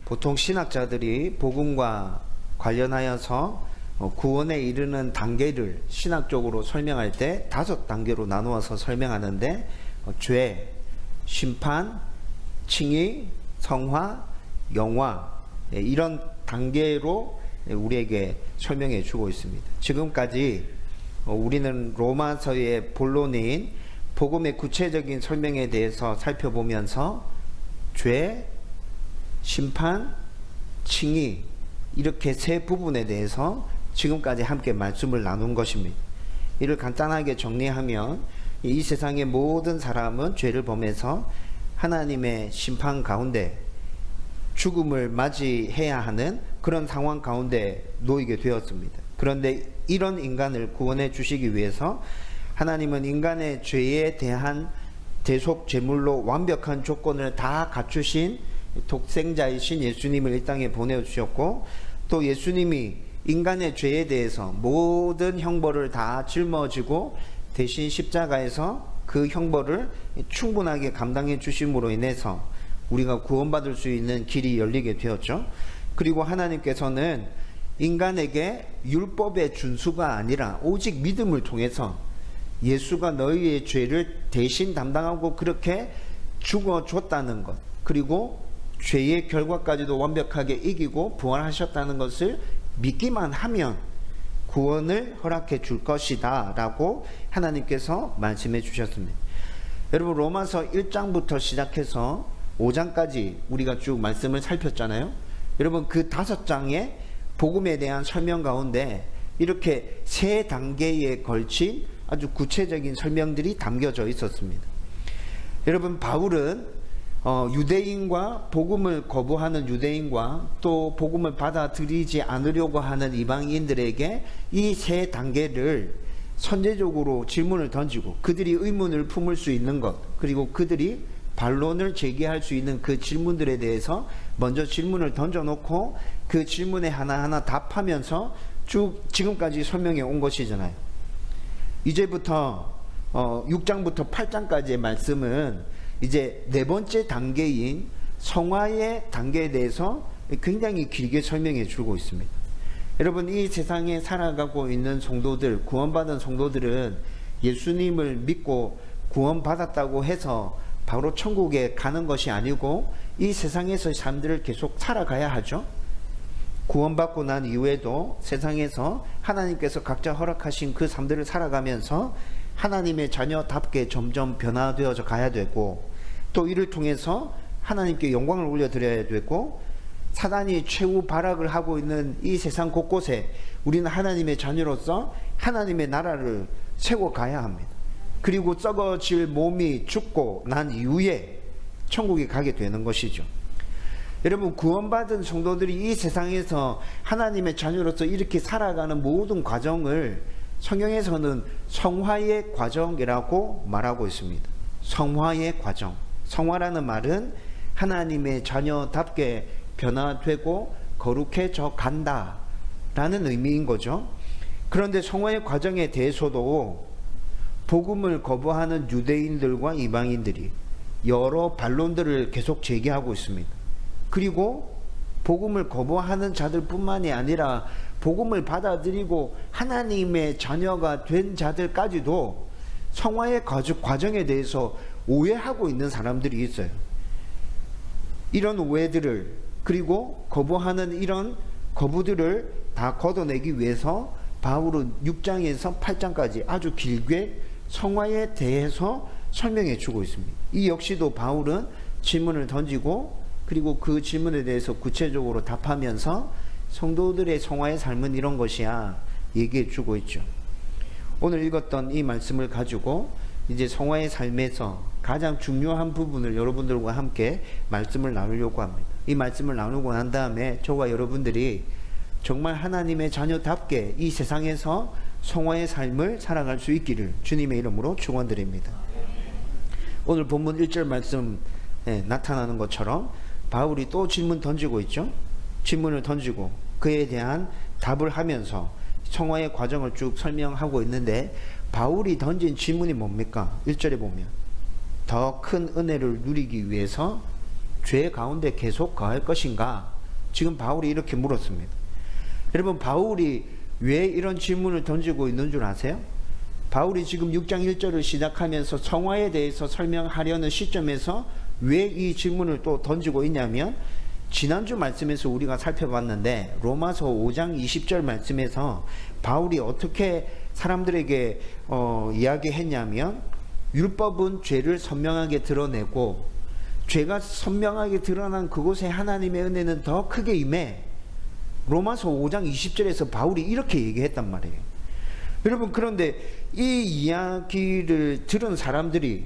보통 신학자들이 복음과 관련하여서 구원에 이르는 단계를 신학적으로 설명할 때 5단계로 나누어서 설명하는데 죄, 심판, 칭의, 성화, 영화 이런 단계로 우리에게 설명해 주고 있습니다. 지금까지 우리는 로마서의 본론인 복음의 구체적인 설명에 대해서 살펴보면서 죄, 심판, 칭의 이렇게 세 부분에 대해서 지금까지 함께 말씀을 나눈 것입니다. 이를 간단하게 정리하면 이 세상의 모든 사람은 죄를 범해서 하나님의 심판 가운데 죽음을 맞이해야 하는 그런 상황 가운데 놓이게 되었습니다. 그런데 이런 인간을 구원해 주시기 위해서 하나님은 인간의 죄에 대한 대속 제물로 완벽한 조건을 다 갖추신 독생자이신 예수님을 이 땅에 보내주셨고, 또 예수님이 인간의 죄에 대해서 모든 형벌을 다 짊어지고 대신 십자가에서 그 형벌을 충분하게 감당해 주심으로 인해서 우리가 구원받을 수 있는 길이 열리게 되었죠. 그리고 하나님께서는 인간에게 율법의 준수가 아니라 오직 믿음을 통해서 예수가 너희의 죄를 대신 담당하고 그렇게 죽어줬다는 것, 그리고 죄의 결과까지도 완벽하게 이기고 부활하셨다는 것을 믿기만 하면 구원을 허락해 줄 것이다 라고 하나님께서 말씀해 주셨습니다. 여러분, 로마서 1장부터 시작해서 5장까지 우리가 쭉 말씀을 살폈잖아요. 여러분, 그 5장의 복음에 대한 설명 가운데 이렇게 3단계에 걸친 아주 구체적인 설명들이 담겨져 있었습니다. 여러분, 바울은 유대인과 복음을 거부하는 유대인과 또 복음을 받아들이지 않으려고 하는 이방인들에게 이 3단계를 선제적으로 질문을 던지고 그들이 의문을 품을 수 있는 것, 그리고 그들이 반론을 제기할 수 있는 그 질문들에 대해서 먼저 질문을 던져놓고 그 질문에 하나하나 답하면서 쭉 지금까지 설명해 온 것이잖아요. 이제부터 6장부터 8장까지의 말씀은 이제 4번째 단계인 성화의 단계에 대해서 굉장히 길게 설명해 주고 있습니다. 여러분, 이 세상에 살아가고 있는 성도들, 구원받은 성도들은 예수님을 믿고 구원받았다고 해서 바로 천국에 가는 것이 아니고 이 세상에서 삶들을 계속 살아가야 하죠. 구원받고 난 이후에도 세상에서 하나님께서 각자 허락하신 그 삶들을 살아가면서 하나님의 자녀답게 점점 변화되어져 가야 되고, 또 이를 통해서 하나님께 영광을 올려드려야 되고, 사단이 최후 발악을 하고 있는 이 세상 곳곳에 우리는 하나님의 자녀로서 하나님의 나라를 세워 가야 합니다. 그리고 썩어질 몸이 죽고 난 이후에 천국에 가게 되는 것이죠. 여러분, 구원받은 성도들이 이 세상에서 하나님의 자녀로서 이렇게 살아가는 모든 과정을 성경에서는 성화의 과정이라고 말하고 있습니다. 성화의 과정. 성화라는 말은 하나님의 자녀답게 변화되고 거룩해져 간다 라는 의미인 거죠. 그런데 성화의 과정에 대해서도 복음을 거부하는 유대인들과 이방인들이 여러 반론들을 계속 제기하고 있습니다. 그리고 복음을 거부하는 자들 뿐만이 아니라 복음을 받아들이고 하나님의 자녀가 된 자들까지도 성화의 과정에 대해서 오해하고 있는 사람들이 있어요. 이런 오해들을, 그리고 거부하는 이런 거부들을 다 걷어내기 위해서 바울은 6장에서 8장까지 아주 길게 성화에 대해서 설명해 주고 있습니다. 이 역시도 바울은 질문을 던지고 그리고 그 질문에 대해서 구체적으로 답하면서 성도들의 성화의 삶은 이런 것이야 얘기해 주고 있죠. 오늘 읽었던 이 말씀을 가지고 이제 성화의 삶에서 가장 중요한 부분을 여러분들과 함께 말씀을 나누려고 합니다. 이 말씀을 나누고 난 다음에 저와 여러분들이 정말 하나님의 자녀답게 이 세상에서 성화의 삶을 살아갈 수 있기를 주님의 이름으로 축원드립니다. 오늘 본문 1절 말씀에 나타나는 것처럼 바울이 또 질문 던지고 있죠. 질문을 던지고 그에 대한 답을 하면서 성화의 과정을 쭉 설명하고 있는데, 바울이 던진 질문이 뭡니까? 1절에 보면 더 큰 은혜를 누리기 위해서 죄 가운데 계속 거할 것인가? 지금 바울이 이렇게 물었습니다. 여러분, 바울이 왜 이런 질문을 던지고 있는 줄 아세요? 바울이 지금 6장 1절을 시작하면서 성화에 대해서 설명하려는 시점에서 왜 이 질문을 또 던지고 있냐면, 지난주 말씀에서 우리가 살펴봤는데 로마서 5장 20절 말씀에서 바울이 어떻게 사람들에게 이야기했냐면, 율법은 죄를 선명하게 드러내고 죄가 선명하게 드러난 그곳에 하나님의 은혜는 더 크게 임해. 로마서 5장 20절에서 바울이 이렇게 얘기했단 말이에요. 여러분, 그런데 이 이야기를 들은 사람들이,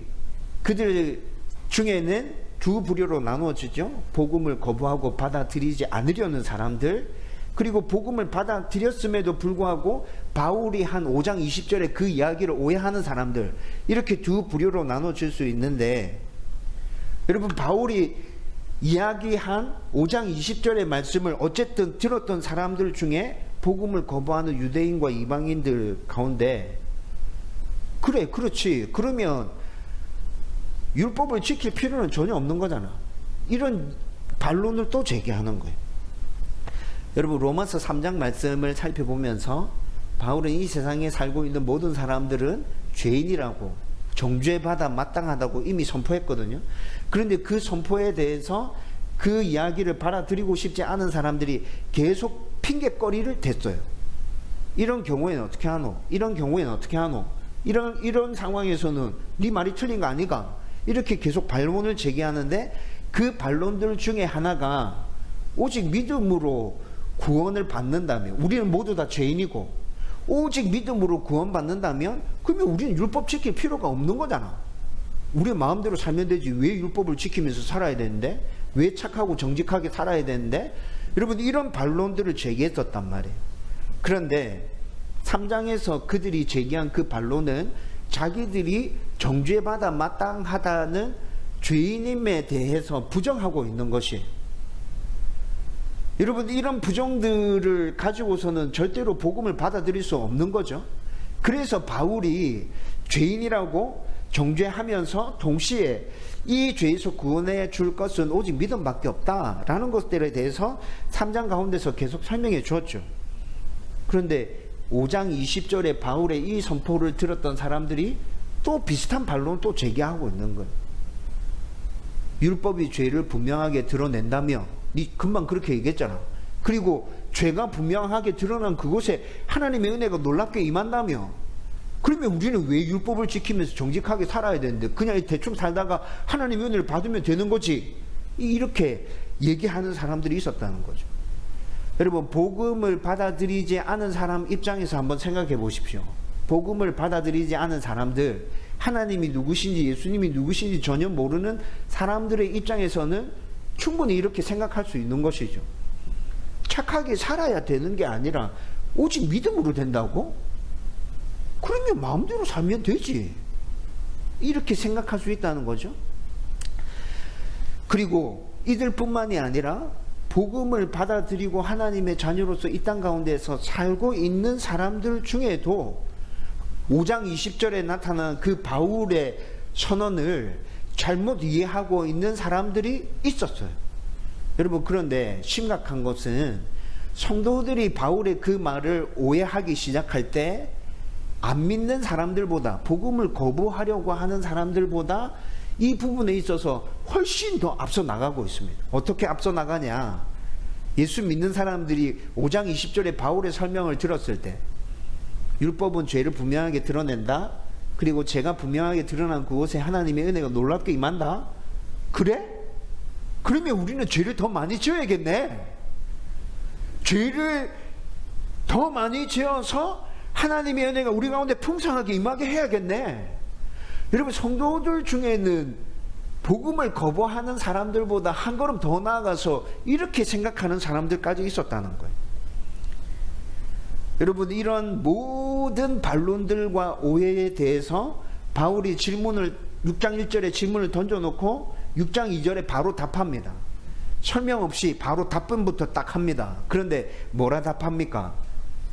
그들 중에는 두 부류로 나누어지죠. 복음을 거부하고 받아들이지 않으려는 사람들, 그리고 복음을 받아들였음에도 불구하고 바울이 한 5장 20절에 그 이야기를 오해하는 사람들, 이렇게 두 부류로 나눠질 수 있는데, 여러분, 바울이 이야기한 5장 20절의 말씀을 어쨌든 들었던 사람들 중에 복음을 거부하는 유대인과 이방인들 가운데, 그래, 그렇지, 그러면 율법을 지킬 필요는 전혀 없는 거잖아, 이런 반론을 또 제기하는 거예요. 여러분, 로마서 3장 말씀을 살펴보면서 바울은 이 세상에 살고 있는 모든 사람들은 죄인이라고, 정죄받아 마땅하다고 이미 선포했거든요. 그런데 그 선포에 대해서 그 이야기를 받아들이고 싶지 않은 사람들이 계속 핑계거리를 댔어요. 이런 경우에는 어떻게 하노? 이런 경우에는 어떻게 하노? 이런 상황에서는 네 말이 틀린 거 아니가? 이렇게 계속 반론을 제기하는데, 그 반론들 중에 하나가 오직 믿음으로 구원을 받는다면, 우리는 모두 다 죄인이고 오직 믿음으로 구원받는다면 그러면 우리는 율법 지킬 필요가 없는 거잖아. 우리 마음대로 살면 되지, 왜 율법을 지키면서 살아야 되는데, 왜 착하고 정직하게 살아야 되는데. 여러분, 이런 반론들을 제기했었단 말이에요. 그런데 3장에서 그들이 제기한 그 반론은 자기들이 정죄받아 마땅하다는 죄인임에 대해서 부정하고 있는 것이에요. 여러분, 이런 부정들을 가지고서는 절대로 복음을 받아들일 수 없는 거죠. 그래서 바울이 죄인이라고 정죄하면서 동시에 이 죄에서 구원해 줄 것은 오직 믿음밖에 없다라는 것들에 대해서 3장 가운데서 계속 설명해 주었죠. 그런데 5장 20절에 바울의 이 선포를 들었던 사람들이 또 비슷한 반론을 또 제기하고 있는 거예요. 율법이 죄를 분명하게 드러낸다며, 네 금방 그렇게 얘기했잖아. 그리고 죄가 분명하게 드러난 그곳에 하나님의 은혜가 놀랍게 임한다며, 그러면 우리는 왜 율법을 지키면서 정직하게 살아야 되는데 그냥 대충 살다가 하나님의 은혜를 받으면 되는 거지? 이렇게 얘기하는 사람들이 있었다는 거죠. 여러분, 복음을 받아들이지 않은 사람 입장에서 한번 생각해 보십시오. 복음을 받아들이지 않은 사람들, 하나님이 누구신지 예수님이 누구신지 전혀 모르는 사람들의 입장에서는 충분히 이렇게 생각할 수 있는 것이죠. 착하게 살아야 되는 게 아니라 오직 믿음으로 된다고? 그러면 마음대로 살면 되지, 이렇게 생각할 수 있다는 거죠. 그리고 이들뿐만이 아니라 복음을 받아들이고 하나님의 자녀로서 이 땅 가운데서 살고 있는 사람들 중에도 5장 20절에 나타난 그 바울의 선언을 잘못 이해하고 있는 사람들이 있었어요. 여러분, 그런데 심각한 것은 성도들이 바울의 그 말을 오해하기 시작할 때 안 믿는 사람들보다, 복음을 거부하려고 하는 사람들보다 이 부분에 있어서 훨씬 더 앞서 나가고 있습니다. 어떻게 앞서 나가냐? 예수 믿는 사람들이 5장 20절에 바울의 설명을 들었을 때, 율법은 죄를 분명하게 드러낸다, 그리고 죄가 분명하게 드러난 그곳에 하나님의 은혜가 놀랍게 임한다. 그래? 그러면 우리는 죄를 더 많이 지어야겠네. 죄를 더 많이 지어서 하나님의 은혜가 우리 가운데 풍성하게 임하게 해야겠네. 여러분, 성도들 중에는 복음을 거부하는 사람들보다 한 걸음 더 나아가서 이렇게 생각하는 사람들까지 있었다는 거예요. 여러분, 이런 모든 반론들과 오해에 대해서 바울이 질문을 6장 1절에 질문을 던져놓고 6장 2절에 바로 답합니다. 설명 없이 바로 답변부터 딱 합니다. 그런데 뭐라 답합니까?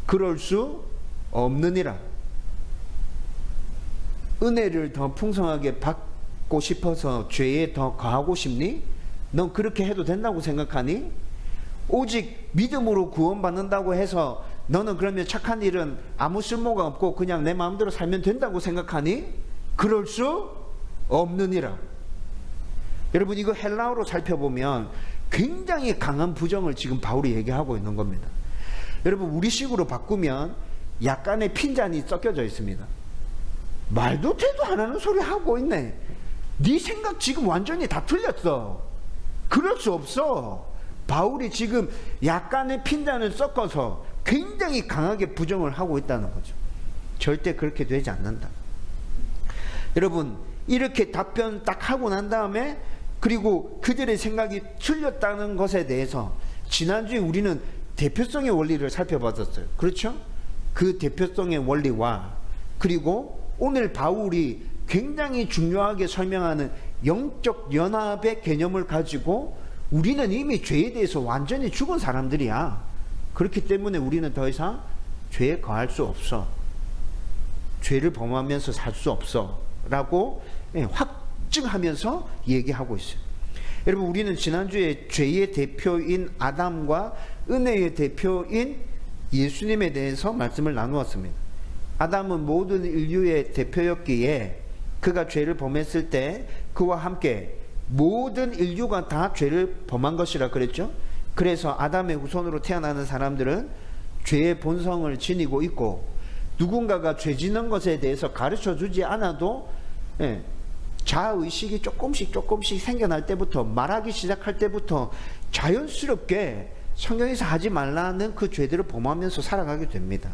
그럴 수 없느니라. 은혜를 더 풍성하게 받고 싶어서 죄에 더 거하고 싶니? 넌 그렇게 해도 된다고 생각하니? 오직 믿음으로 구원받는다고 해서 너는 그러면 착한 일은 아무 쓸모가 없고 그냥 내 마음대로 살면 된다고 생각하니? 그럴 수 없느니라. 여러분, 이거 헬라어로 살펴보면 굉장히 강한 부정을 지금 바울이 얘기하고 있는 겁니다. 여러분, 우리식으로 바꾸면 약간의 핀잔이 섞여져 있습니다. 말도 되도 안 하는 소리 하고 있네. 네 생각 지금 완전히 다 틀렸어. 그럴 수 없어. 바울이 지금 약간의 핀잔을 섞어서 굉장히 강하게 부정을 하고 있다는 거죠. 절대 그렇게 되지 않는다. 여러분, 이렇게 답변 딱 하고 난 다음에, 그리고 그들의 생각이 틀렸다는 것에 대해서 지난주에 우리는 대표성의 원리를 살펴봤었어요. 그렇죠? 그 대표성의 원리와, 그리고 오늘 바울이 굉장히 중요하게 설명하는 영적 연합의 개념을 가지고 우리는 이미 죄에 대해서 완전히 죽은 사람들이야. 그렇기 때문에 우리는 더 이상 죄에 거할 수 없어. 죄를 범하면서 살 수 없어. 라고 확증하면서 얘기하고 있어요. 여러분, 우리는 지난주에 죄의 대표인 아담과 은혜의 대표인 예수님에 대해서 말씀을 나누었습니다. 아담은 모든 인류의 대표였기에 그가 죄를 범했을 때 그와 함께 모든 인류가 다 죄를 범한 것이라 그랬죠. 그래서 아담의 후손으로 태어나는 사람들은 죄의 본성을 지니고 있고, 누군가가 죄 짓는 것에 대해서 가르쳐 주지 않아도 자아의식이 조금씩 생겨날 때부터, 말하기 시작할 때부터 자연스럽게 성경에서 하지 말라는 그 죄들을 범하면서 살아가게 됩니다.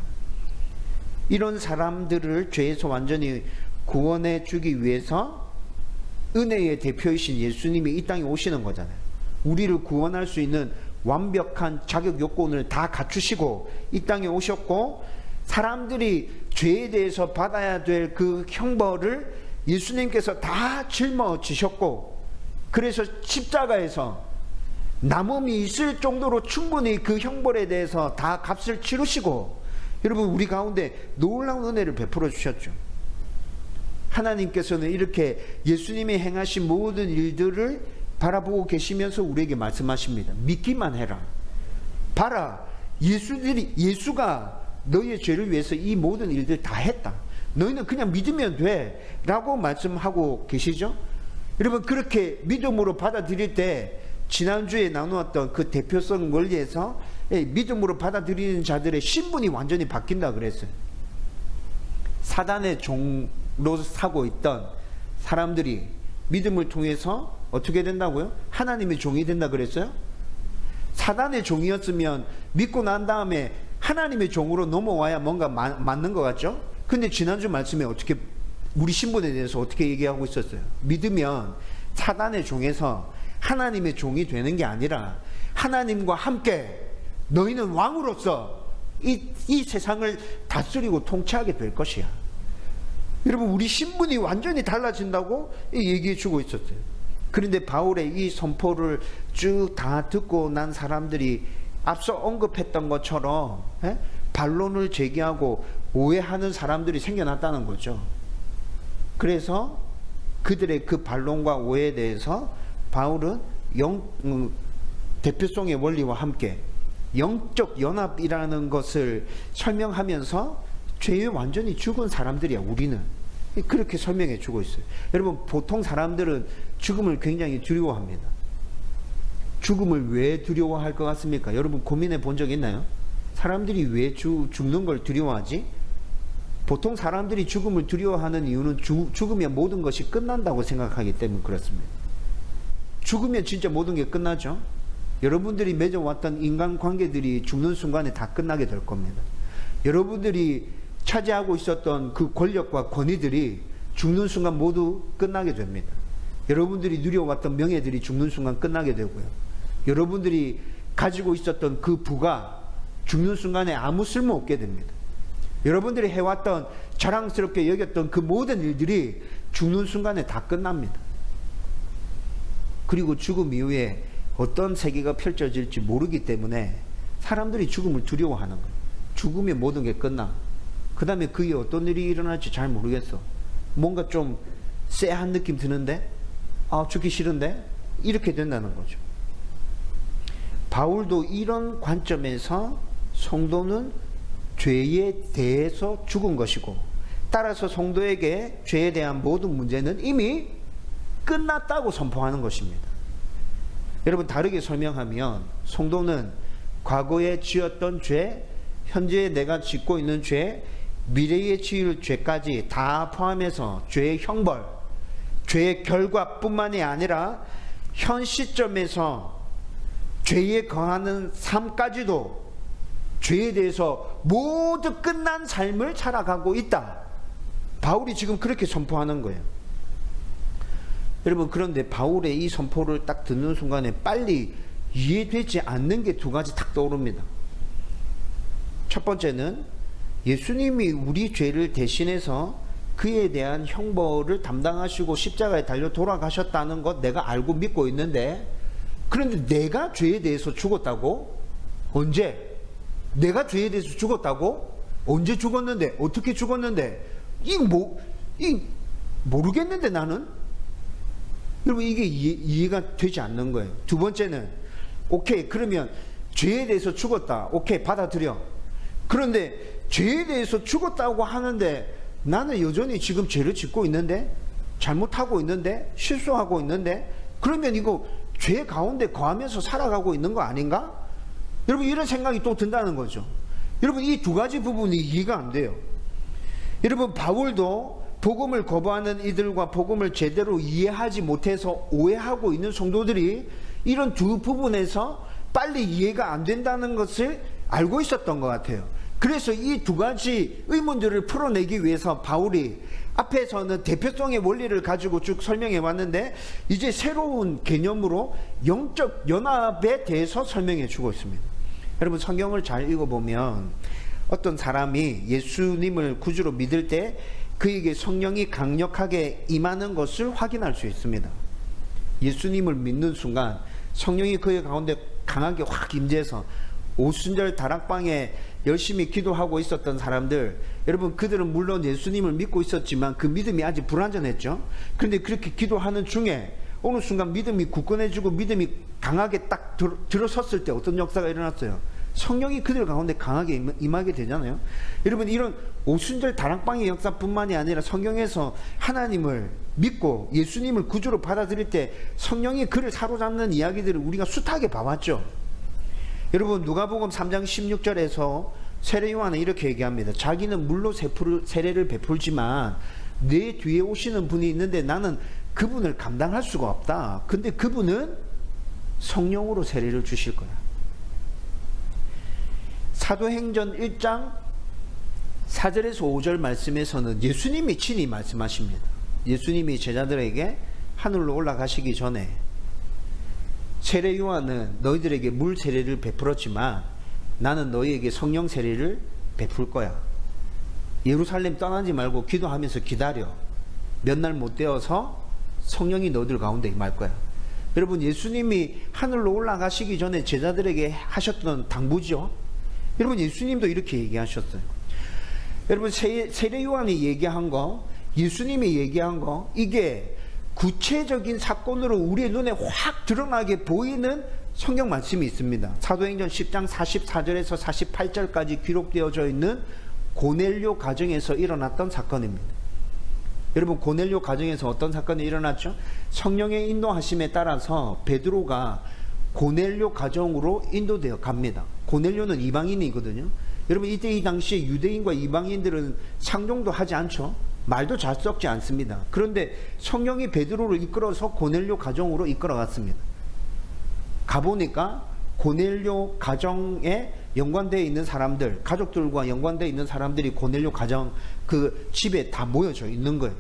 이런 사람들을 죄에서 완전히 구원해 주기 위해서 은혜의 대표이신 예수님이 이 땅에 오시는 거잖아요. 우리를 구원할 수 있는 완벽한 자격 요건을 다 갖추시고 이 땅에 오셨고, 사람들이 죄에 대해서 받아야 될 그 형벌을 예수님께서 다 짊어지셨고, 그래서 십자가에서 남음이 있을 정도로 충분히 그 형벌에 대해서 다 값을 치르시고, 여러분, 우리 가운데 놀라운 은혜를 베풀어 주셨죠. 하나님께서는 이렇게 예수님이 행하신 모든 일들을 바라보고 계시면서 우리에게 말씀하십니다. 믿기만 해라. 봐라, 예수가 너희의 죄를 위해서 이 모든 일들 다 했다. 너희는 그냥 믿으면 돼. 라고 말씀하고 계시죠. 여러분, 그렇게 믿음으로 받아들일 때 지난주에 나누었던 그 대표성 원리에서 믿음으로 받아들이는 자들의 신분이 완전히 바뀐다 그랬어요. 사단의 종로 사고 있던 사람들이 믿음을 통해서 어떻게 된다고요? 하나님의 종이 된다 그랬어요? 사단의 종이었으면 믿고 난 다음에 하나님의 종으로 넘어와야 뭔가 맞는 것 같죠? 근데 지난주 말씀에 어떻게, 우리 신분에 대해서 어떻게 얘기하고 있었어요? 믿으면 사단의 종에서 하나님의 종이 되는 게 아니라 하나님과 함께 너희는 왕으로서 이 세상을 다스리고 통치하게 될 것이야. 여러분, 우리 신분이 완전히 달라진다고 얘기해 주고 있었어요. 그런데 바울의 이 선포를 쭉 다 듣고 난 사람들이 앞서 언급했던 것처럼 반론을 제기하고 오해하는 사람들이 생겨났다는 거죠. 그래서 그들의 그 반론과 오해에 대해서 바울은 대표성의 원리와 함께 영적 연합이라는 것을 설명하면서 죄에 완전히 죽은 사람들이야, 우리는. 그렇게 설명해 주고 있어요. 여러분, 보통 사람들은 죽음을 굉장히 두려워합니다. 죽음을 왜 두려워할 것 같습니까? 여러분, 고민해 본 적 있나요? 사람들이 왜 죽는 걸 두려워하지? 보통 사람들이 죽음을 두려워하는 이유는 죽으면 모든 것이 끝난다고 생각하기 때문에 그렇습니다. 죽으면 진짜 모든 게 끝나죠. 여러분들이 맺어왔던 인간관계들이 죽는 순간에 다 끝나게 될 겁니다. 여러분들이 차지하고 있었던 그 권력과 권위들이 죽는 순간 모두 끝나게 됩니다. 여러분들이 누려왔던 명예들이 죽는 순간 끝나게 되고요. 여러분들이 가지고 있었던 그 부가 죽는 순간에 아무 쓸모없게 됩니다. 여러분들이 해왔던, 자랑스럽게 여겼던 그 모든 일들이 죽는 순간에 다 끝납니다. 그리고 죽음 이후에 어떤 세계가 펼쳐질지 모르기 때문에 사람들이 죽음을 두려워하는 거예요. 죽으면 모든 게 끝나. 그 다음에 그게 어떤 일이 일어날지 잘 모르겠어. 뭔가 좀 쎄한 느낌 드는데, 죽기 싫은데, 이렇게 된다는 거죠. 바울도 이런 관점에서 성도는 죄에 대해서 죽은 것이고, 따라서 성도에게 죄에 대한 모든 문제는 이미 끝났다고 선포하는 것입니다. 여러분, 다르게 설명하면 성도는 과거에 지었던 죄, 현재에 내가 짓고 있는 죄, 미래에 지을 죄까지 다 포함해서 죄의 형벌, 죄의 결과뿐만이 아니라 현 시점에서 죄에 거하는 삶까지도 죄에 대해서 모두 끝난 삶을 살아가고 있다. 바울이 지금 그렇게 선포하는 거예요. 여러분, 그런데 바울의 이 선포를 딱 듣는 순간에 빨리 이해되지 않는 게 두 가지 탁 떠오릅니다. 첫 번째는 예수님이 우리 죄를 대신해서 그에 대한 형벌을 담당하시고 십자가에 달려 돌아가셨다는 것 내가 알고 믿고 있는데, 그런데 내가 죄에 대해서 죽었다고? 언제? 내가 죄에 대해서 죽었다고? 언제 죽었는데? 어떻게 죽었는데? 모르겠는데 나는? 여러분, 이게 이해가 되지 않는 거예요. 두 번째는, 오케이, 그러면 죄에 대해서 죽었다. 오케이, 받아들여. 그런데 죄에 대해서 죽었다고 하는데 나는 여전히 지금 죄를 짓고 있는데, 잘못하고 있는데, 실수하고 있는데, 그러면 이거 죄 가운데 거하면서 살아가고 있는 거 아닌가? 여러분, 이런 생각이 또 든다는 거죠. 여러분, 이 두 가지 부분이 이해가 안 돼요. 여러분, 바울도 복음을 거부하는 이들과 복음을 제대로 이해하지 못해서 오해하고 있는 성도들이 이런 두 부분에서 빨리 이해가 안 된다는 것을 알고 있었던 것 같아요. 그래서 이 두 가지 의문들을 풀어내기 위해서 바울이 앞에서는 대표성의 원리를 가지고 쭉 설명해 왔는데, 이제 새로운 개념으로 영적 연합에 대해서 설명해 주고 있습니다. 여러분, 성경을 잘 읽어보면 어떤 사람이 예수님을 구주로 믿을 때 그에게 성령이 강력하게 임하는 것을 확인할 수 있습니다. 예수님을 믿는 순간 성령이 그의 가운데 강하게 확 임재해서 오순절 다락방에 열심히 기도하고 있었던 사람들, 여러분, 그들은 물론 예수님을 믿고 있었지만 그 믿음이 아직 불완전했죠. 그런데 그렇게 기도하는 중에 어느 순간 믿음이 굳건해지고 믿음이 강하게 딱 들어섰을 때 어떤 역사가 일어났어요? 성령이 그들 가운데 강하게 임하게 되잖아요. 여러분, 이런 오순절 다락방의 역사뿐만이 아니라 성경에서 하나님을 믿고 예수님을 구주로 받아들일 때 성령이 그를 사로잡는 이야기들을 우리가 숱하게 봐왔죠. 여러분, 누가복음 3장 16절에서 세례 요한은 이렇게 얘기합니다. 자기는 물로 세례를 베풀지만 내 뒤에 오시는 분이 있는데 나는 그분을 감당할 수가 없다. 근데 그분은 성령으로 세례를 주실 거야. 사도행전 1장 4절에서 5절 말씀에서는 예수님이 친히 말씀하십니다. 예수님이 제자들에게 하늘로 올라가시기 전에 세례 요한은 너희들에게 물 세례를 베풀었지만 나는 너희에게 성령 세례를 베풀 거야. 예루살렘 떠나지 말고 기도하면서 기다려. 몇 날 못 되어서 성령이 너희들 가운데 임할 거야. 여러분, 예수님이 하늘로 올라가시기 전에 제자들에게 하셨던 당부죠. 여러분, 예수님도 이렇게 얘기하셨어요. 여러분, 세례 요한이 얘기한 거, 예수님이 얘기한 거, 이게 구체적인 사건으로 우리의 눈에 확 드러나게 보이는 성경 말씀이 있습니다. 사도행전 10장 44절에서 48절까지 기록되어져 있는 고넬료 가정에서 일어났던 사건입니다. 여러분, 고넬료 가정에서 어떤 사건이 일어났죠? 성령의 인도하심에 따라서 베드로가 고넬료 가정으로 인도되어 갑니다. 고넬료는 이방인이거든요. 여러분, 이때 이 당시에 유대인과 이방인들은 상종도 하지 않죠. 말도 잘 섞지 않습니다. 그런데 성령이 베드로를 이끌어서 고넬료 가정으로 이끌어갔습니다. 가보니까 고넬료 가정에 연관되어 있는 사람들, 가족들과 연관되어 있는 사람들이 고넬료 가정 그 집에 다 모여져 있는 거예요.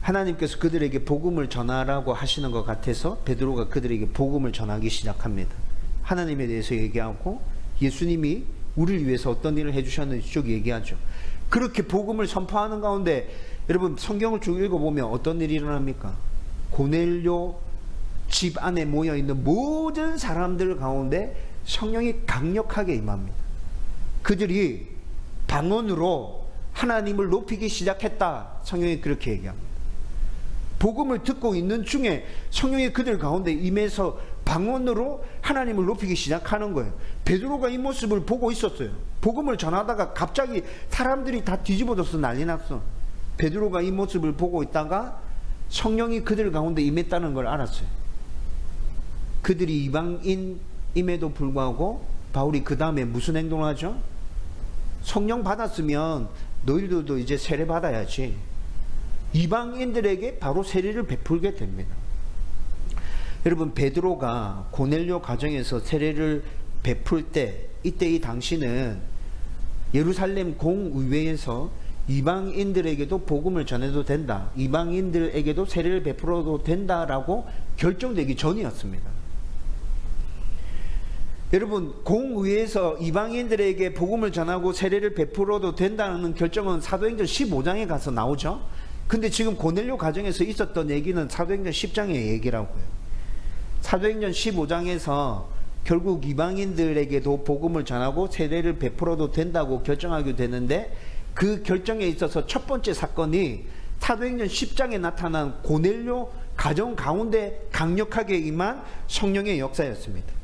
하나님께서 그들에게 복음을 전하라고 하시는 것 같아서 베드로가 그들에게 복음을 전하기 시작합니다. 하나님에 대해서 얘기하고 예수님이 우리를 위해서 어떤 일을 해주셨는지 쭉 얘기하죠. 그렇게 복음을 선포하는 가운데 여러분, 성경을 쭉 읽어보면 어떤 일이 일어납니까? 고넬료 집 안에 모여있는 모든 사람들 가운데 성령이 강력하게 임합니다. 그들이 방언으로 하나님을 높이기 시작했다. 성경이 그렇게 얘기합니다. 복음을 듣고 있는 중에 성령이 그들 가운데 임해서 방언으로 하나님을 높이기 시작하는 거예요. 베드로가 이 모습을 보고 있었어요. 복음을 전하다가 갑자기 사람들이 다 뒤집어져서 난리 났어. 베드로가 이 모습을 보고 있다가 성령이 그들 가운데 임했다는 걸 알았어요. 그들이 이방인임에도 불구하고 바울이 그 다음에 무슨 행동을 하죠? 성령 받았으면 너희들도 이제 세례 받아야지. 이방인들에게 바로 세례를 베풀게 됩니다. 여러분, 베드로가 고넬료 가정에서 세례를 베풀 때, 이때 이 당시는 예루살렘 공의회에서 이방인들에게도 복음을 전해도 된다, 이방인들에게도 세례를 베풀어도 된다라고 결정되기 전이었습니다. 여러분, 공의회에서 이방인들에게 복음을 전하고 세례를 베풀어도 된다는 결정은 사도행전 15장에 가서 나오죠. 근데 지금 고넬료 가정에서 있었던 얘기는 사도행전 10장의 얘기라고요. 사도행전 15장에서 결국 이방인들에게도 복음을 전하고 세례를 베풀어도 된다고 결정하게 되는데, 그 결정에 있어서 첫 번째 사건이 사도행전 10장에 나타난 고넬료 가정 가운데 강력하게 임한 성령의 역사였습니다.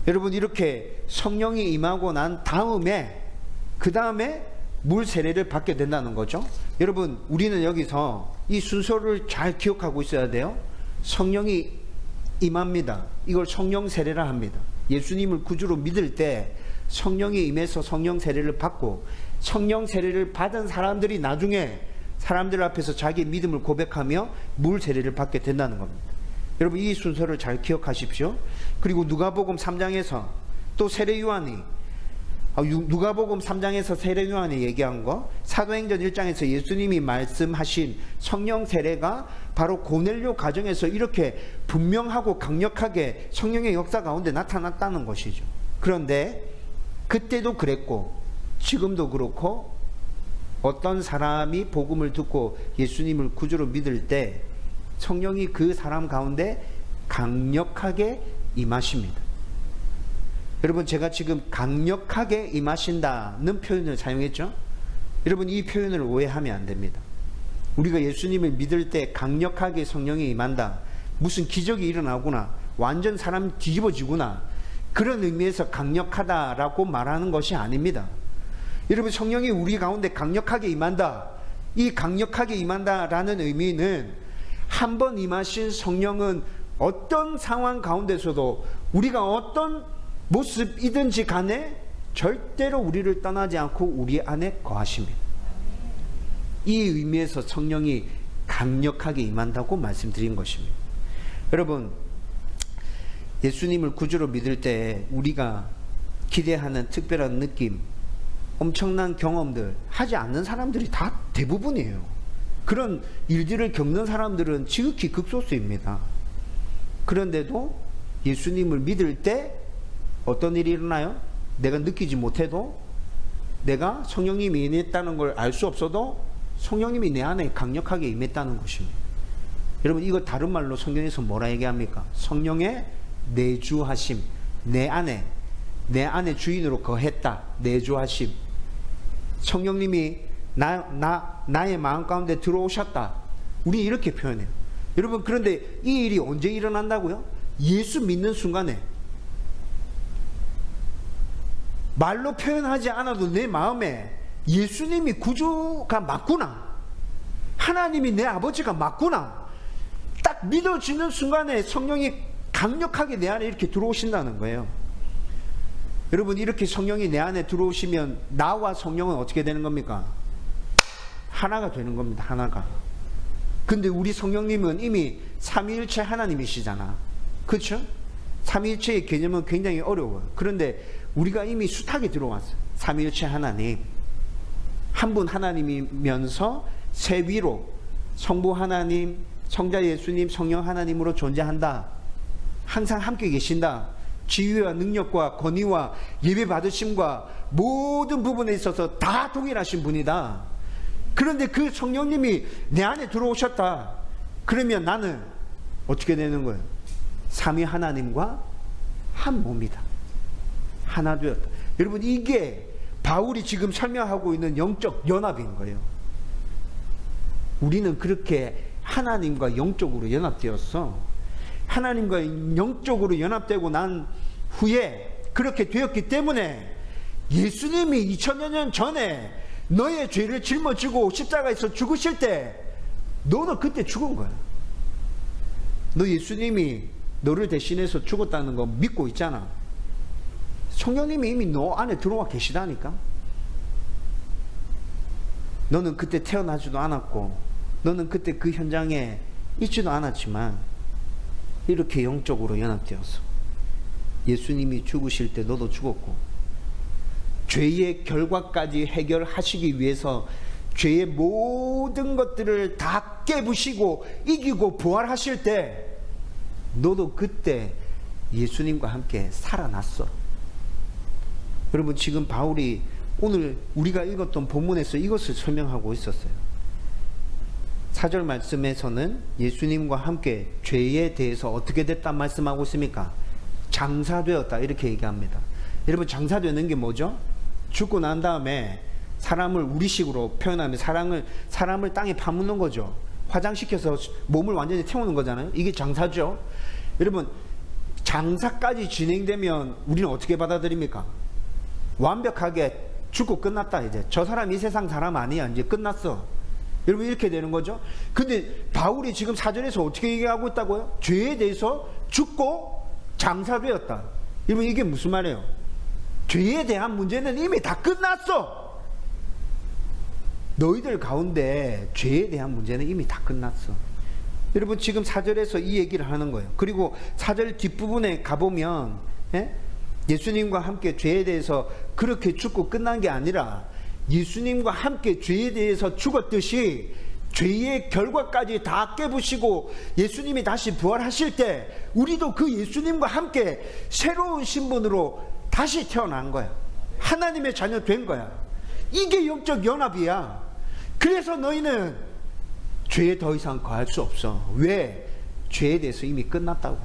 여러분, 이렇게 성령이 임하고 난 다음에 그 다음에 물 세례를 받게 된다는 거죠. 여러분, 우리는 여기서 이 순서를 잘 기억하고 있어야 돼요. 성령이 임합니다. 이걸 성령 세례라 합니다. 예수님을 구주로 믿을 때 성령이 임해서 성령 세례를 받고, 성령 세례를 받은 사람들이 나중에 사람들 앞에서 자기 믿음을 고백하며 물 세례를 받게 된다는 겁니다. 여러분, 이 순서를 잘 기억하십시오. 그리고 누가복음 3장에서 또 세례 요한이, 누가복음 3장에서 세례 요한이 얘기한 거, 사도행전 1장에서 예수님이 말씀하신 성령 세례가 바로 고넬료 가정에서 이렇게 분명하고 강력하게 성령의 역사 가운데 나타났다는 것이죠. 그런데 그때도 그랬고 지금도 그렇고, 어떤 사람이 복음을 듣고 예수님을 구주로 믿을 때 성령이 그 사람 가운데 강력하게 임하십니다. 여러분, 제가 지금 강력하게 임하신다는 표현을 사용했죠. 여러분, 이 표현을 오해하면 안 됩니다. 우리가 예수님을 믿을 때 강력하게 성령이 임한다, 무슨 기적이 일어나구나, 완전 사람 뒤집어지구나, 그런 의미에서 강력하다라고 말하는 것이 아닙니다. 여러분, 성령이 우리 가운데 강력하게 임한다, 이 강력하게 임한다라는 의미는 한 번 임하신 성령은 어떤 상황 가운데서도 우리가 어떤 모습이든지 간에 절대로 우리를 떠나지 않고 우리 안에 거하십니다. 이 의미에서 성령이 강력하게 임한다고 말씀드린 것입니다. 여러분, 예수님을 구주로 믿을 때 우리가 기대하는 특별한 느낌, 엄청난 경험들 하지 않는 사람들이 다 대부분이에요. 그런 일들을 겪는 사람들은 지극히 극소수입니다. 그런데도 예수님을 믿을 때 어떤 일이 일어나요? 내가 느끼지 못해도, 내가 성령님이 임했다는 걸 알 수 없어도 성령님이 내 안에 강력하게 임했다는 것입니다. 여러분, 이거 다른 말로 성경에서 뭐라 얘기합니까? 성령의 내주하심, 내 안에 주인으로 거했다, 내주하심. 성령님이 나의 마음 가운데 들어오셨다, 우리 이렇게 표현해요. 여러분, 그런데 이 일이 언제 일어난다고요? 예수 믿는 순간에. 말로 표현하지 않아도 내 마음에 예수님이 구주가 맞구나, 하나님이 내 아버지가 맞구나, 딱 믿어지는 순간에 성령이 강력하게 내 안에 이렇게 들어오신다는 거예요. 여러분, 이렇게 성령이 내 안에 들어오시면 나와 성령은 어떻게 되는 겁니까? 하나가 되는 겁니다. 하나가. 근데 우리 성령님은 이미 삼위일체 하나님이시잖아. 그렇죠? 삼위일체의 개념은 굉장히 어려워요. 그런데 우리가 이미 숱하게 들어왔어요. 삼위일체 하나님, 한 분 하나님이면서 세 위로 성부 하나님, 성자 예수님, 성령 하나님으로 존재한다. 항상 함께 계신다. 지위와 능력과 권위와 예배 받으심과 모든 부분에 있어서 다 동일하신 분이다. 그런데 그 성령님이 내 안에 들어오셨다. 그러면 나는 어떻게 되는 거예요? 삼위 하나님과 한 몸이다. 하나 되었다. 여러분, 이게 바울이 지금 설명하고 있는 영적 연합인 거예요. 우리는 그렇게 하나님과 영적으로 연합되었어. 하나님과 영적으로 연합되고 난 후에 그렇게 되었기 때문에 예수님이 2000여 년 전에 너의 죄를 짊어지고 십자가에서 죽으실 때 너는 그때 죽은 거야. 너 예수님이 너를 대신해서 죽었다는 거 믿고 있잖아. 성령님이 이미 너 안에 들어와 계시다니까. 너는 그때 태어나지도 않았고 너는 그때 그 현장에 있지도 않았지만 이렇게 영적으로 연합되어서 예수님이 죽으실 때 너도 죽었고 죄의 결과까지 해결하시기 위해서 죄의 모든 것들을 다 깨부시고 이기고 부활하실 때 너도 그때 예수님과 함께 살아났어. 여러분, 지금 바울이 오늘 우리가 읽었던 본문에서 이것을 설명하고 있었어요. 4절 말씀에서는 예수님과 함께 죄에 대해서 어떻게 됐다 말씀하고 있습니까? 장사되었다 이렇게 얘기합니다. 여러분, 장사되는 게 뭐죠? 죽고 난 다음에 사람을 우리식으로 표현하면 사람을 땅에 파묻는 거죠. 화장시켜서 몸을 완전히 태우는 거잖아요. 이게 장사죠. 여러분, 장사까지 진행되면 우리는 어떻게 받아들입니까? 완벽하게 죽고 끝났다. 이제 저 사람 이 세상 사람 아니야. 이제 끝났어. 여러분, 이렇게 되는 거죠. 근데 바울이 지금 4절에서 어떻게 얘기하고 있다고요? 죄에 대해서 죽고 장사되었다. 여러분, 이게 무슨 말이에요? 죄에 대한 문제는 이미 다 끝났어. 너희들 가운데 죄에 대한 문제는 이미 다 끝났어. 여러분, 지금 4절에서 이 얘기를 하는 거예요. 그리고 4절 뒷부분에 가보면 예수님과 함께 죄에 대해서 그렇게 죽고 끝난 게 아니라 예수님과 함께 죄에 대해서 죽었듯이 죄의 결과까지 다 깨부시고 예수님이 다시 부활하실 때 우리도 그 예수님과 함께 새로운 신분으로 다시 태어난 거야. 하나님의 자녀 된 거야. 이게 영적 연합이야. 그래서 너희는 죄에 더 이상 거할 수 없어. 왜? 죄에 대해서 이미 끝났다고.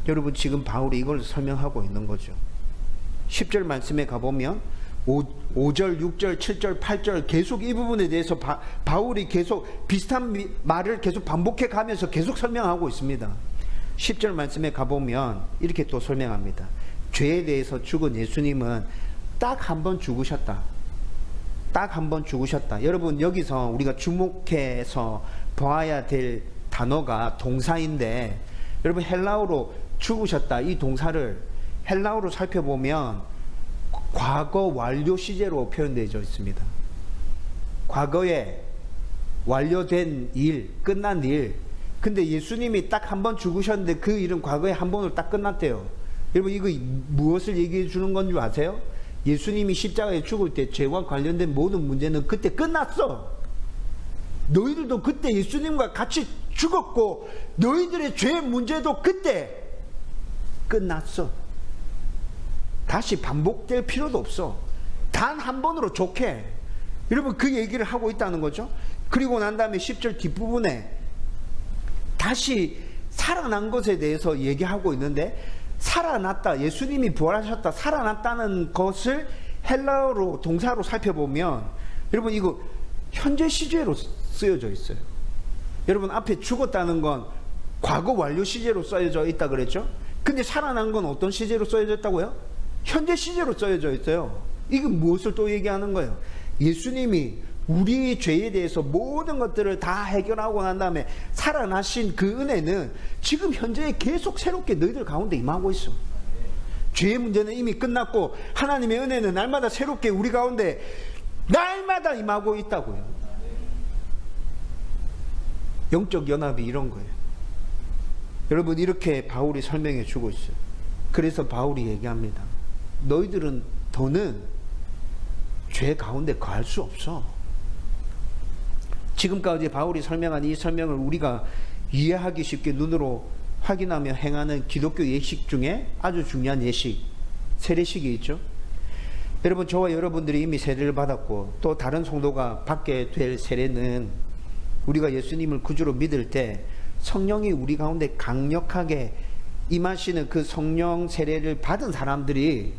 여러분, 지금 바울이 이걸 설명하고 있는 거죠. 10절 말씀에 가보면 5절, 6절, 7절, 8절 계속 이 부분에 대해서 바울이 계속 비슷한 말을 계속 반복해 가면서 계속 설명하고 있습니다. 10절 말씀에 가보면 이렇게 또 설명합니다. 죄에 대해서 죽은 예수님은 딱 한 번 죽으셨다. 딱 한 번 죽으셨다. 여러분, 여기서 우리가 주목해서 봐야 될 단어가 동사인데, 여러분, 헬라어로 죽으셨다 이 동사를 헬라어로 살펴보면 과거 완료 시제로 표현되어 있습니다. 과거에 완료된 일, 끝난 일. 근데 예수님이 딱 한 번 죽으셨는데 그 일은 과거에 한 번으로 딱 끝났대요. 여러분, 이거 무엇을 얘기해 주는 건 줄 아세요? 예수님이 십자가에 죽을 때 죄와 관련된 모든 문제는 그때 끝났어. 너희들도 그때 예수님과 같이 죽었고 너희들의 죄 문제도 그때 끝났어. 다시 반복될 필요도 없어. 단 한 번으로 좋게. 여러분, 그 얘기를 하고 있다는 거죠. 그리고 난 다음에 10절 뒷부분에 다시 살아난 것에 대해서 얘기하고 있는데, 살아났다, 예수님이 부활하셨다, 살아났다는 것을 헬라어로 동사로 살펴보면 여러분, 이거 현재 시제로 쓰여져 있어요. 여러분, 앞에 죽었다는 건 과거 완료 시제로 써여져 있다 그랬죠. 근데 살아난 건 어떤 시제로 써여져 있다고요? 현재 시제로 써여져 있어요. 이게 무엇을 또 얘기하는 거예요? 예수님이 우리 죄에 대해서 모든 것들을 다 해결하고 난 다음에 살아나신 그 은혜는 지금 현재에 계속 새롭게 너희들 가운데 임하고 있어. 죄의 문제는 이미 끝났고 하나님의 은혜는 날마다 새롭게 우리 가운데 날마다 임하고 있다고요. 영적 연합이 이런 거예요. 여러분, 이렇게 바울이 설명해 주고 있어요. 그래서 바울이 얘기합니다. 너희들은 더는 죄 가운데 거할 수 없어. 지금까지 바울이 설명한 이 설명을 우리가 이해하기 쉽게 눈으로 확인하며 행하는 기독교 예식 중에 아주 중요한 예식, 세례식이 있죠. 여러분, 저와 여러분들이 이미 세례를 받았고 또 다른 성도가 받게 될 세례는 우리가 예수님을 구주로 믿을 때 성령이 우리 가운데 강력하게 임하시는 그 성령 세례를 받은 사람들이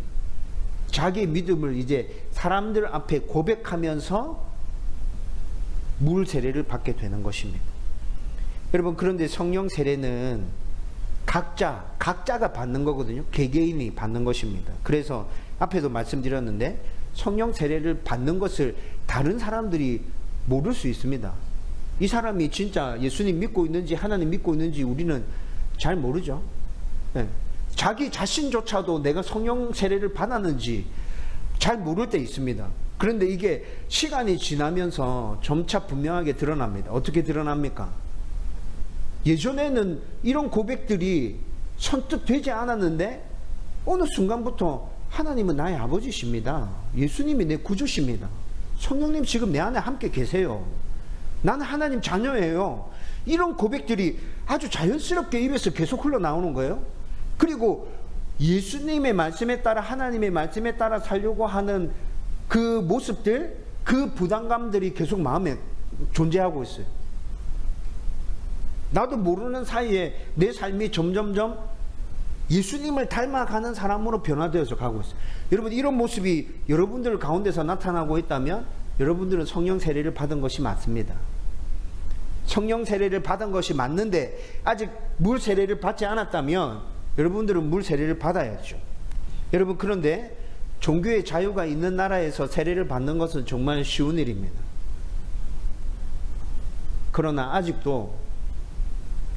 자기의 믿음을 이제 사람들 앞에 고백하면서 물 세례를 받게 되는 것입니다. 여러분, 그런데 성령 세례는 각자가 받는 거거든요. 개개인이 받는 것입니다. 그래서 앞에도 말씀드렸는데 성령 세례를 받는 것을 다른 사람들이 모를 수 있습니다. 이 사람이 진짜 예수님 믿고 있는지 하나님 믿고 있는지 우리는 잘 모르죠. 네. 자기 자신조차도 내가 성령 세례를 받았는지 잘 모를 때 있습니다. 그런데 이게 시간이 지나면서 점차 분명하게 드러납니다. 어떻게 드러납니까? 예전에는 이런 고백들이 선뜻 되지 않았는데 어느 순간부터 하나님은 나의 아버지십니다. 예수님이 내 구주십니다. 성령님 지금 내 안에 함께 계세요. 나는 하나님 자녀예요. 이런 고백들이 아주 자연스럽게 입에서 계속 흘러나오는 거예요. 그리고 예수님의 말씀에 따라 하나님의 말씀에 따라 살려고 하는 그 모습들, 그 부담감들이 계속 마음에 존재하고 있어요. 나도 모르는 사이에 내 삶이 점점점 예수님을 닮아가는 사람으로 변화되어서 가고 있어요. 여러분, 이런 모습이 여러분들 가운데서 나타나고 있다면 여러분들은 성령 세례를 받은 것이 맞습니다. 성령 세례를 받은 것이 맞는데 아직 물 세례를 받지 않았다면 여러분들은 물 세례를 받아야죠. 여러분, 그런데 종교의 자유가 있는 나라에서 세례를 받는 것은 정말 쉬운 일입니다. 그러나 아직도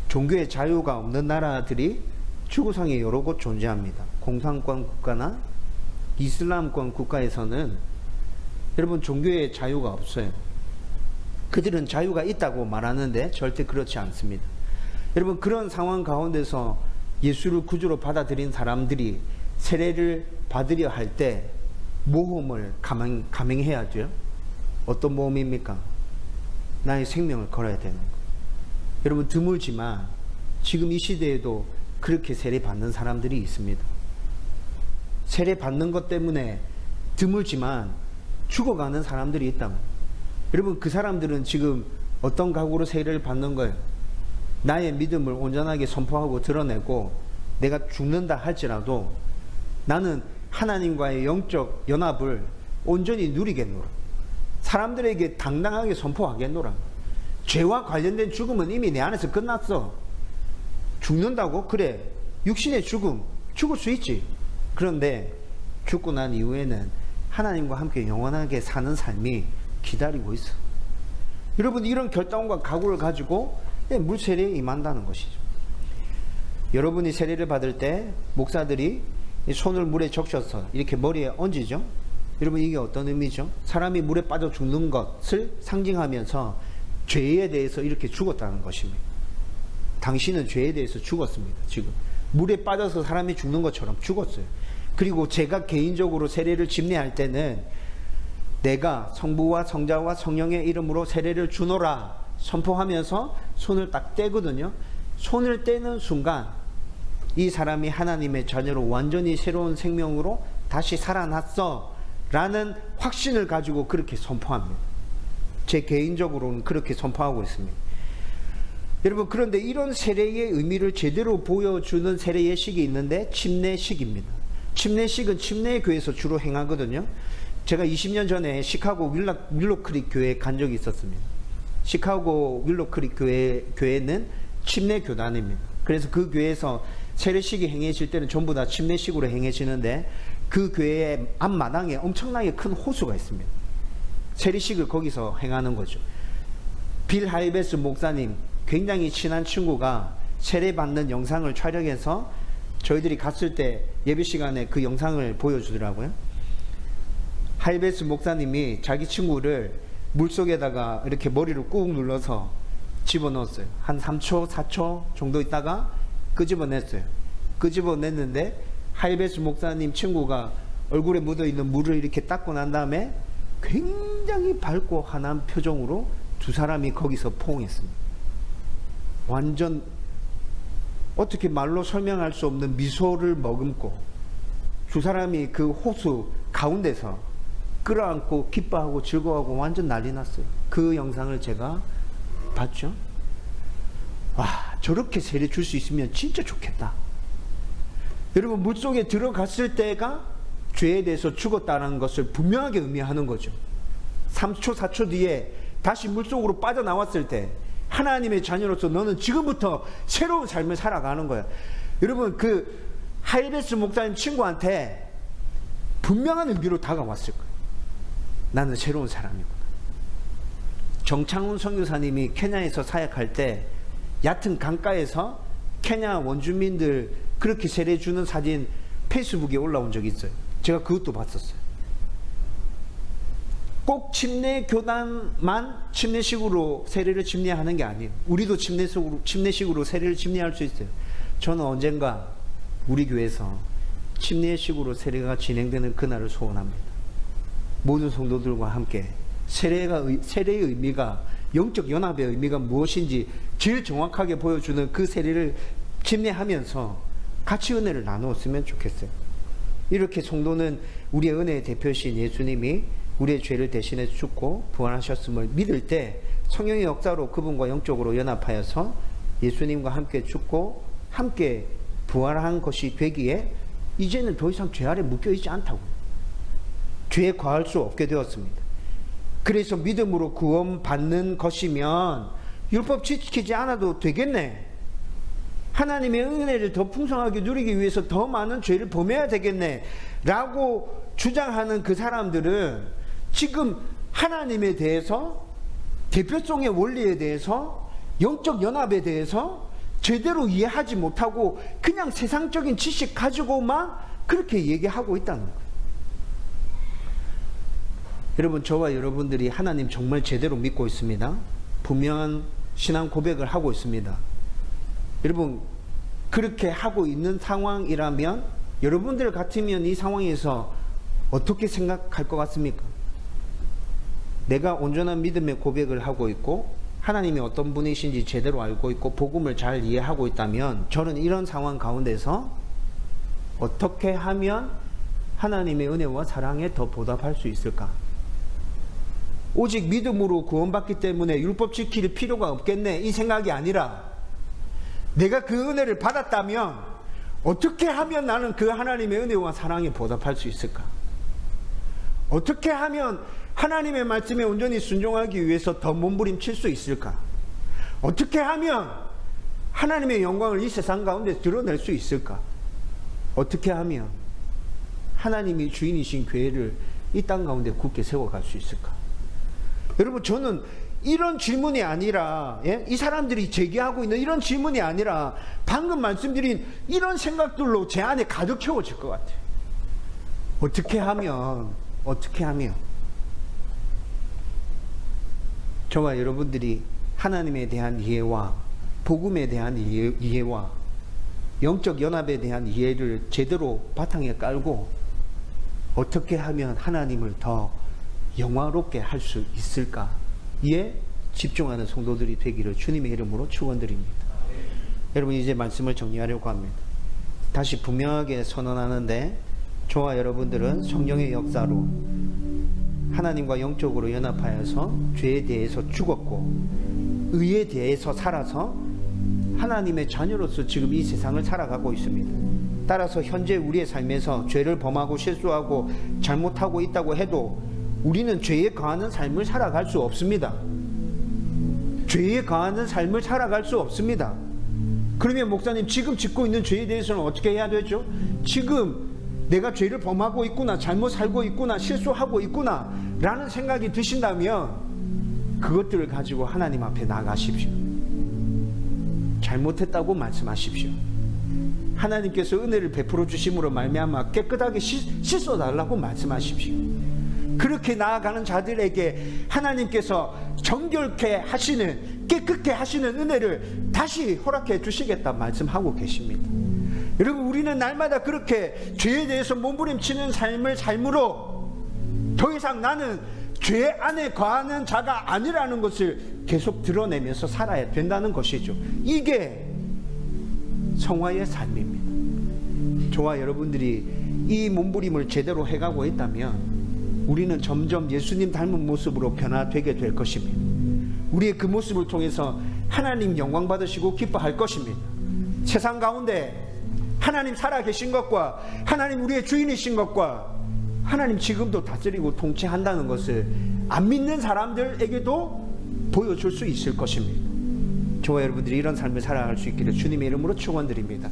종교의 자유가 없는 나라들이 지구상에 여러 곳 존재합니다. 공산권 국가나 이슬람권 국가에서는 여러분 종교의 자유가 없어요. 그들은 자유가 있다고 말하는데 절대 그렇지 않습니다. 여러분, 그런 상황 가운데서 예수를 구주로 받아들인 사람들이 세례를 받으려 할 때 모험을 감행해야죠. 어떤 모험입니까? 나의 생명을 걸어야 되는 거예요. 여러분, 드물지만 지금 이 시대에도 그렇게 세례 받는 사람들이 있습니다. 세례 받는 것 때문에 드물지만 죽어가는 사람들이 있다고. 여러분, 그 사람들은 지금 어떤 각오로 세례를 받는 거예요? 나의 믿음을 온전하게 선포하고 드러내고 내가 죽는다 할지라도 나는 하나님과의 영적 연합을 온전히 누리겠노라. 사람들에게 당당하게 선포하겠노라. 죄와 관련된 죽음은 이미 내 안에서 끝났어. 죽는다고? 그래. 육신의 죽음, 죽을 수 있지. 그런데 죽고 난 이후에는 하나님과 함께 영원하게 사는 삶이 기다리고 있어. 여러분, 이런 결단과 각오를 가지고 물 세례에 임한다는 것이죠. 여러분이 세례를 받을 때 목사들이 손을 물에 적셔서 이렇게 머리에 얹이죠. 여러분, 이게 어떤 의미죠? 사람이 물에 빠져 죽는 것을 상징하면서 죄에 대해서 이렇게 죽었다는 것입니다. 당신은 죄에 대해서 죽었습니다. 지금 물에 빠져서 사람이 죽는 것처럼 죽었어요. 그리고 제가 개인적으로 세례를 집례할 때는 내가 성부와 성자와 성령의 이름으로 세례를 주노라 선포하면서 손을 딱 떼거든요. 손을 떼는 순간 이 사람이 하나님의 자녀로 완전히 새로운 생명으로 다시 살아났어 라는 확신을 가지고 그렇게 선포합니다. 제 개인적으로는 그렇게 선포하고 있습니다. 여러분, 그런데 이런 세례의 의미를 제대로 보여주는 세례 예식이 있는데 침례식입니다. 침례식은 침례교회에서 주로 행하거든요. 제가 20년 전에 시카고 윌로크릭 교회에 간 적이 있었습니다. 시카고 윌로크릭 교회는 침례교단입니다. 그래서 그 교회에서 세례식이 행해질 때는 전부 다 침례식으로 행해지는데 그 교회의 앞마당에 엄청나게 큰 호수가 있습니다. 세례식을 거기서 행하는 거죠. 빌 하이베스 목사님, 굉장히 친한 친구가 세례 받는 영상을 촬영해서 저희들이 갔을 때 예배 시간에 그 영상을 보여주더라고요. 하이베스 목사님이 자기 친구를 물속에다가 이렇게 머리를 꾹 눌러서 집어넣었어요. 한 3초, 4초 정도 있다가 끄집어냈어요. 끄집어냈는데 하이베스 목사님 친구가 얼굴에 묻어있는 물을 이렇게 닦고 난 다음에 굉장히 밝고 환한 표정으로 두 사람이 거기서 포옹했습니다. 완전 어떻게 말로 설명할 수 없는 미소를 머금고 두 사람이 그 호수 가운데서 끌어안고 기뻐하고 즐거워하고 완전 난리 났어요. 그 영상을 제가 봤죠. 와, 저렇게 세례 줄 수 있으면 진짜 좋겠다. 여러분, 물속에 들어갔을 때가 죄에 대해서 죽었다는 것을 분명하게 의미하는 거죠. 3초, 4초 뒤에 다시 물속으로 빠져나왔을 때 하나님의 자녀로서 너는 지금부터 새로운 삶을 살아가는 거야. 여러분, 그 하이레스 목사님 친구한테 분명한 의미로 다가왔을 거예요. 나는 새로운 사람이구나. 정창훈 선교사님이 케냐에서 사역할 때 얕은 강가에서 케냐 원주민들 그렇게 세례 주는 사진 페이스북에 올라온 적이 있어요. 제가 그것도 봤었어요. 꼭 침례 교단만 침례식으로 세례를 침례하는 게 아니에요. 우리도 침례식으로 세례를 침례할 수 있어요. 저는 언젠가 우리 교회에서 침례식으로 세례가 진행되는 그날을 소원합니다. 모든 성도들과 함께 세례의 의미가, 영적 연합의 의미가 무엇인지 제일 정확하게 보여주는 그 세례를 침례하면서 같이 은혜를 나누었으면 좋겠어요. 이렇게 성도는 우리의 은혜의 대표이신 예수님이 우리의 죄를 대신해 죽고 부활하셨음을 믿을 때 성령의 역사로 그분과 영적으로 연합하여서 예수님과 함께 죽고 함께 부활한 것이 되기에 이제는 더 이상 죄 아래 묶여있지 않다고요. 죄에 과할 수 없게 되었습니다. 그래서 믿음으로 구원받는 것이면 율법 지키지 않아도 되겠네. 하나님의 은혜를 더 풍성하게 누리기 위해서 더 많은 죄를 범해야 되겠네 라고 주장하는 그 사람들은 지금 하나님에 대해서, 대표성의 원리에 대해서, 영적 연합에 대해서 제대로 이해하지 못하고 그냥 세상적인 지식 가지고만 그렇게 얘기하고 있다는 거예요. 여러분, 저와 여러분들이 하나님 정말 제대로 믿고 있습니다. 분명한 신앙 고백을 하고 있습니다. 여러분, 그렇게 하고 있는 상황이라면 여러분들 같으면 이 상황에서 어떻게 생각할 것 같습니까? 내가 온전한 믿음의 고백을 하고 있고 하나님이 어떤 분이신지 제대로 알고 있고 복음을 잘 이해하고 있다면 저는 이런 상황 가운데서 어떻게 하면 하나님의 은혜와 사랑에 더 보답할 수 있을까? 오직 믿음으로 구원받기 때문에 율법 지킬 필요가 없겠네, 이 생각이 아니라 내가 그 은혜를 받았다면 어떻게 하면 나는 그 하나님의 은혜와 사랑에 보답할 수 있을까? 어떻게 하면 하나님의 말씀에 온전히 순종하기 위해서 더 몸부림칠 수 있을까? 어떻게 하면 하나님의 영광을 이 세상 가운데 드러낼 수 있을까? 어떻게 하면 하나님이 주인이신 교회를 이 땅 가운데 굳게 세워갈 수 있을까? 여러분, 저는 이런 질문이 아니라, 이 사람들이 제기하고 있는 이런 질문이 아니라 방금 말씀드린 이런 생각들로 제 안에 가득 채워질 것 같아요. 어떻게 하면 저와 여러분들이 하나님에 대한 이해와 복음에 대한 이해와 영적 연합에 대한 이해를 제대로 바탕에 깔고 어떻게 하면 하나님을 더 영화롭게 할 수 있을까에 집중하는 성도들이 되기를 주님의 이름으로 축원드립니다. 여러분, 이제 말씀을 정리하려고 합니다. 다시 분명하게 선언하는데, 저와 여러분들은 성령의 역사로 하나님과 영적으로 연합하여서 죄에 대해서 죽었고 의에 대해서 살아서 하나님의 자녀로서 지금 이 세상을 살아가고 있습니다. 따라서 현재 우리의 삶에서 죄를 범하고 실수하고 잘못하고 있다고 해도 우리는 죄에 거하는 삶을 살아갈 수 없습니다. 죄에 거하는 삶을 살아갈 수 없습니다. 그러면 목사님, 지금 짓고 있는 죄에 대해서는 어떻게 해야 되죠? 지금 내가 죄를 범하고 있구나, 잘못 살고 있구나, 실수하고 있구나 라는 생각이 드신다면 그것들을 가지고 하나님 앞에 나가십시오. 잘못했다고 말씀하십시오. 하나님께서 은혜를 베풀어 주심으로 말미암아 깨끗하게 씻어달라고 말씀하십시오. 그렇게 나아가는 자들에게 하나님께서 정결케 하시는, 깨끗게 하시는 은혜를 다시 허락해 주시겠다 말씀하고 계십니다. 여러분, 우리는 날마다 그렇게 죄에 대해서 몸부림치는 삶을 삶으로 더 이상 나는 죄 안에 거하는 자가 아니라는 것을 계속 드러내면서 살아야 된다는 것이죠. 이게 성화의 삶입니다. 저와 여러분들이 이 몸부림을 제대로 해가고 있다면 우리는 점점 예수님 닮은 모습으로 변화되게 될 것입니다. 우리의 그 모습을 통해서 하나님 영광 받으시고 기뻐할 것입니다. 세상 가운데 하나님 살아계신 것과 하나님 우리의 주인이신 것과 하나님 지금도 다스리고 통치한다는 것을 안 믿는 사람들에게도 보여줄 수 있을 것입니다. 저와 여러분들이 이런 삶을 살아갈 수 있기를 주님의 이름으로 축원드립니다.